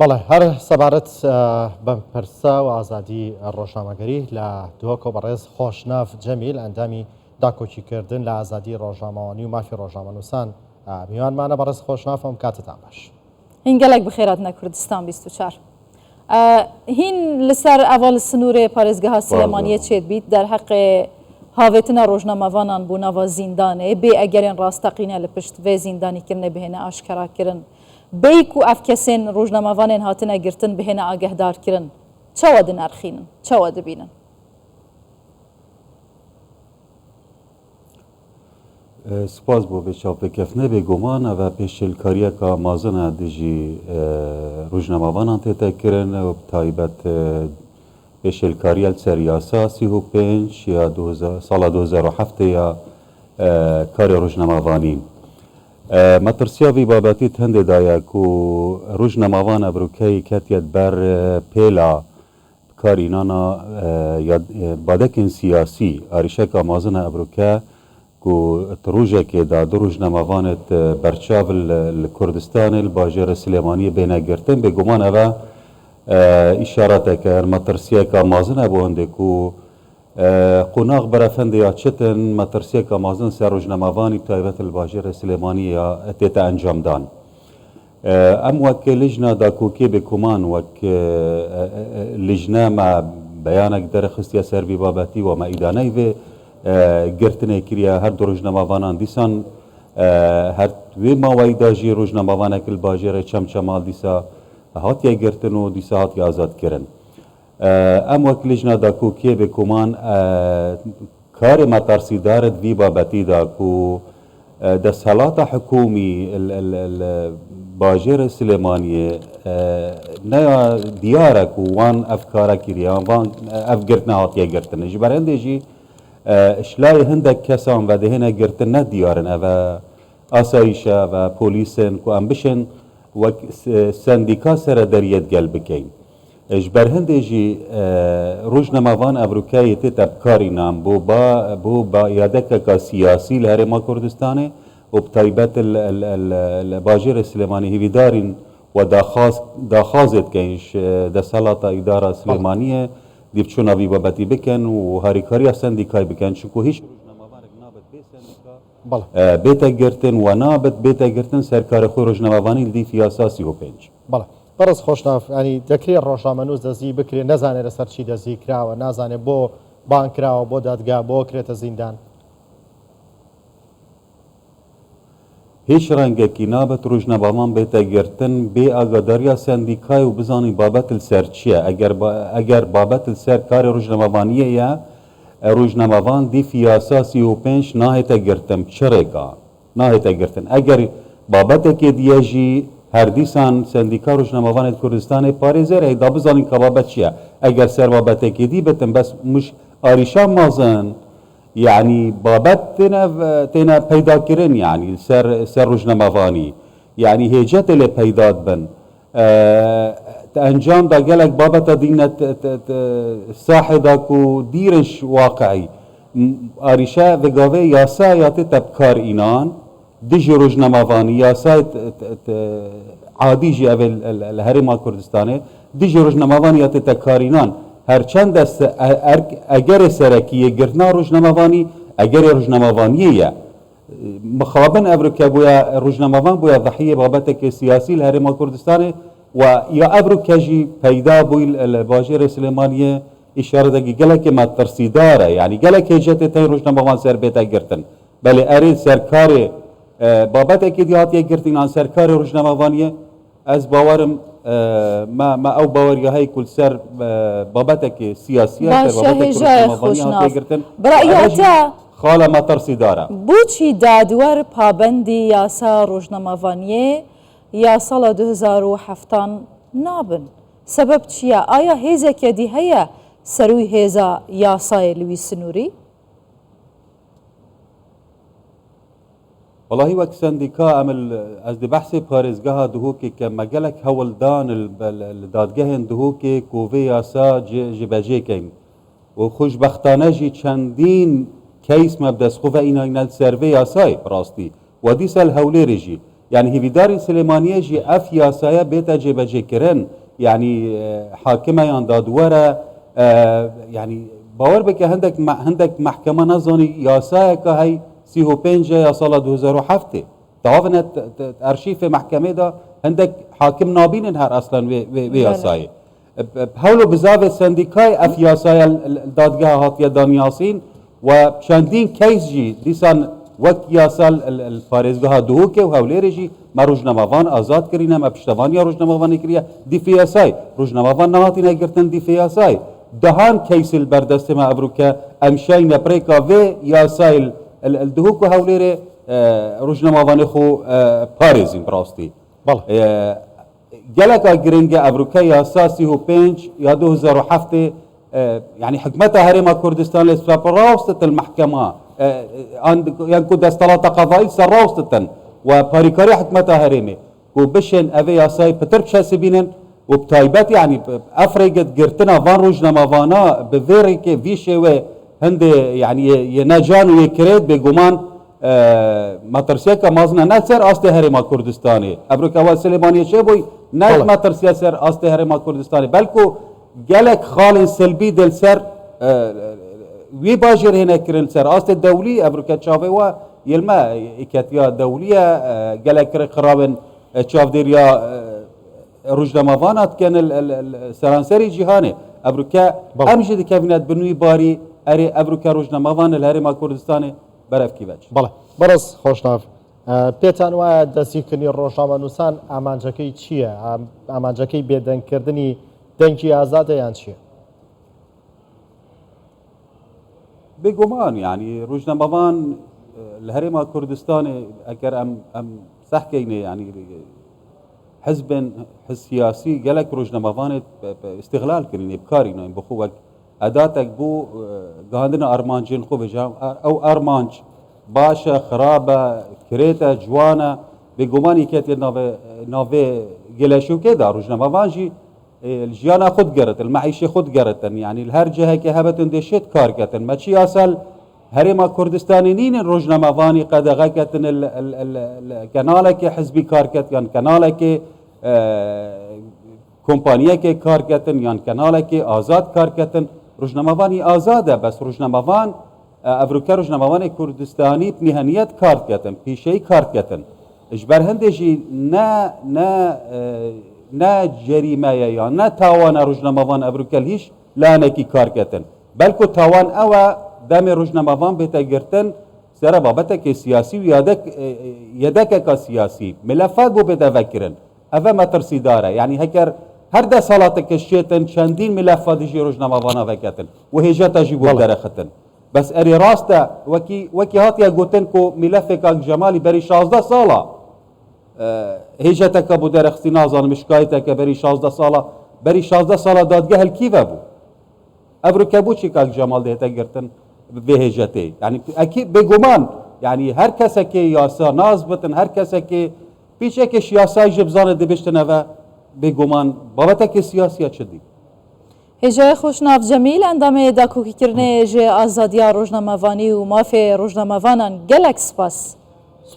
بەڵێ هەر سەبارەت بەم پرسە و ئازادی ڕۆژنامەگەری لە دووەکۆ بەڕێز خۆشناف جەمیل ئەندامی داکۆچیکردن لە ئازادی ڕۆژنامەوانی و مافی ڕۆژنامەنووسان میوانمانە بەڕێز خۆشناف ئەم کاتتان باش. هین gelek بخێراتنە کوردستان 24 هین لەسەر ئەڤال سنوورێ پارێزگەها سلێمانیە چێت بیت دەرحەقێ هاوێتنە ڕۆژنامەوانان بوو ناوا زیندانێ بێ ئەگەرێن ڕاستەقینە لە پشت vê زیندانیکردنە بهێنە ئاشکراکردن بیک و ئەف کەسێن ڕۆژنامەوانێن هاتنە گرتن بهێنە ئاگەهدارکردن چاوە دنەرخینن چاوە دەبینن. سپاس بۆ بێچاوپێکەفنە بێگومان ئەوە پێشێلکاریەکە مازنە دژی ڕۆژنامەوانان تێتەکردن و تایبەت پێشێلکاریە سەر یاسا 35 یا ساڵە 2007 یا کاری ڕۆژنامەوانی مەترسیاوی بابەتیت هەندێدایەک و ڕۆژنامەوانە بروکەی کەتیەت بەر پێلا کارینانە بادەکن سیاسی ئاریشەکە مازنە ئەبروکە و ڕۆژێکێدا دو ڕۆژنامەوانت بەرچاو لە کوردستانی باژێرە سلێمانی بێنەگرتن بێگومان ئەوە ئیشارەتێکە مەترسیەکە مازنە بۆ هەندێک و قۆناغ بەرەفەندەیە چتن مەترسیەکە مازن سەر ڕۆژنامەوانی تایبەت لە باژێرە سلێمانی تێتە ئەنجامدان ئەم وەک لیژنە داکۆکێ بێکومان وەک لیژنەمە بەیانێک دەرەخستیە سەروی بابەتی و مەئیدانەی وێ گرتنێ کریە هەر دو ڕۆژنامەوانان دیسان هەر وێ ماوەیداژی ڕۆژنامەوانێک باژێرە چەمچەماڵ دیسا هاتیە گرتن و دیسا هاتی ئازادکردن ئەم وەک لیژنە داکۆکێ بێکومان کاری مەترسیدارت وی بابەتیدا و دەسەڵاتە حکومی باژێرە سلێمانیە نەیا دیارە و وان ئەفکارە کریە وان ئەفگرتنە هاتیە گرتن ji ber hindê jî şilayê hindek kesan ve dihêne girtin ne diyarin ev asayîşe ve polîsên ku em bişin wek sendîka serederiyyet gel bikeyn ji ber hindê jî rojnamevan Evrûkayê tê tevkarînan bû bayadekeka siyasî li Herêma Kurdistanê û bi taybet li Bajêrê Silêmanî hêvîdarîn we daxwazê dikeyn ji desalata îdara Silêmaniyê دیبچونا وی بابەتی بکەن و هاریکاریە سندیکای بکەن چونکو هیچ ڕۆژنامەوانێک نابێت بێ سندیکا بێتە گرتن و نابێت بێتە گرتن سەرکارە خۆی ڕۆژنامەوانی دی یاسا 35 بەڵێ بەڕێز خۆشناف ینی دەکرێت ڕۆژنامەنووس دەزی بکرێت نەزانێت لەسەر چی دەزی کراوە نازانێت بۆ بان کراوە بۆ دادگا بۆ کرێتە زیندان هیچ ڕەنگێکی نابێت ڕۆژنامەوان بێتە گرتن بێ ئاگاداریە سندیکای و بزانی بابەت سەر چییە ئەگەر بابەت سەر کاری ڕۆژنامەوانیەیە ڕۆژنامەوان دیفی یاسا 35 ناهێتە گرتن چڕێکە ناهێتە گرتن ئەگەر بابەتێکی دیەژی هەردیسان سندیکا ڕۆژنامەوانێت کوردستانی پارێزەرە دا بزانین کە بابەت چییە ئەگەر سەر بابەتێکی دی بتن بەس مش ئاریشان مازن يعني بابت تينا پیدا كرن يعني سر روجنامەوانی يعني هيجت اللي پیداد بن انجام دا قالك بابت دينا ساحدا كو ديرش واقعي اريشا وگاوه ياسا يات تبكار اينان ديج روجنامەوانی ياسا عادي جي اول الهرما كردستاني ديج روجنامەوانی يات تبكارينان هرچند است اگر سرکیه گرتنا روزنامه‌وانی اگر روزنامه‌وانیه مخابن افریقا بویا روزنامه‌وان بویا ضحیه بابت که سیاسی لهرما کردستان و یا افریقا جی پیدا بوی باجر سلیمانیه اشاره دگی گله که مترسیداره یعنی گله که جت تای روزنامه‌وان سر بیت گرتن بله اری سرکار بابت که دیاتی گرتین آن سرکار روزنامه‌وانیه از باورم ما او باوریا هی کل سر بابتك سیاسیه بابتك روزنامه‌وانی برأيتا خاله ما ترسی داره بوچی دادوار پابندی یاسا روزنامه‌وانی یا سال 2007 نابن سبب چیه آیا هیزه که دی هیا سروی هیزا یاسای لوی سنوری والله وقت سندیکا عمل از دی بحث پارێزگەها دهوکێ کە مەگەلێک هەوڵدان دادگەهێن دهوکێ کۆڤێ یاسا جبەجێکەین و خوشبەختانە ژی چەندین کەیس مەبدەستخۆڤە ئیناینەل سەرڤێ یاسای ڕاستی و دیسەل هەولێرێژی يعني هیویداری سلیمانیه جی اف یاسایه بیتا جبجه کرن يعني حاكمه يان دادوره يعني باور بك هندك محكمه نظني ياسايا كهي 35 يا سال 2007 تعاونت ارشيف محكمه دا هندك حاكم نابين انهار اصلا وياسايا بحولو بزاف سنديكاي اف ياسايا الدادگاه هاتيه دانياسين وشاندين كيس جي ديسان وقت یاسال الفارزگاه دوکه و هولیر جی ما روزنامه‌وان آزاد کردیم ما پشتوانی روزنامه‌وانی کردیم دیفیاسای روزنامه‌وان نهاتی نگرتن دیفیاسای دهان کیسل بردست ما ابروکه امشای نپریکا و یاسای الدهوک و هولیر روزنامه‌وان خو پارزیم براستی بله جلک گرینگ ابروکه یاسا 35 یا 2007 يعني حكمتها هرم كردستان لسفراوست المحكمة ينكو دستالات قضائي سراوستن وباريكاري حكمتها هرمي وبشن أبي ياساي بتربش سبينن وبتايبات يعني أفريقت جرتنا فان روجنا ما فانا بفيريك فيشيوي هند يعني ينجان ويكريت بجمان ما ترسيكا مازنا نسر أستي هرم كردستاني أبروك أول سليماني شبوي ناس ما ترسيا سر أستي هرم كردستاني بلكو جالك خال سلبي دل سر وي باجر هنا كرن سر أست الدولي أبركات شافي و يلما إكاتيا دولية جالك قرابن شاف ديريا رجل مافانات كان السرانسري جهاني أبركا أمجد كابينات بنوي باري أري أبركا رجل مافان الهرم كردستاني برف كيفاش بله برز خوشناف پێتان وایە دەستیکردنی ڕۆژنامەنووسان ئامانجەکەی چییە؟ ئامانجەکەی بێدەنگکردنی دەنگی ئازادە یان چییە؟ بگمان يعني روزنامه‌وان الهرم كردستان اگر ام سحكيني يعني حزب سياسي قالك روزنامه‌وان استغلال كريني بكارينا بخوك اداتك بو قاندنا ارمانجين خو بجام او ارمانج باشا خرابه كريتا جوانا بگماني كيت ناوي جلاشو كده روزنامه‌وان جي الجيانا خود قرت المعيشة خود قرتن يعني الهر جهة كهبتن دشت كاركتن ما شي أصل هرما كردستاني نين روزنامه واني قد غاكتن الكنالك حزبي كاركت يعني كنالك كومبانيا كي كاركتن يعني كنالك آزاد كاركتن روزنامه واني آزاده بس روزنامه وان افروكا روزنامه واني كردستاني بمهنيات كاركتن بشي كاركتن اجبر هندجي نا جريمه یا نا تاوان روزنامه‌وان ابروکل هیچ لانکی کار کردن بلکه تاوان او دم روزنامه‌وان بهت گرتن سر بابت که سیاسی و یادک که سیاسی ملفات بو بده فکرن اوه مترسی داره یعنی هکر هر ده سالات کشیتن چندین ملفات جی روزنامه‌وان وکتن و هجت جی بو درختن بس اری راسته وکی هاتیا گوتن کو ملف که جمالی بری 16 ساله هجتك ابو درختي نازن مشكايتك بري 16 ساله بري 16 ساله دادگاه الكيف ابو ابركبوچي كاك جمال دهتا گرتن به هجته يعني اكيد بگمان يعني هر کس که یاسا ناز بتن هر کس که پیچه که سیاسی جبزان دبشتن و بگمان بابت که سیاسی چدی هجای خوشناف جمیل اندامه داکوکی کرنه جه آزادیا روزنامه‌وانی و مافی روزنامه‌وانان گلک سپاس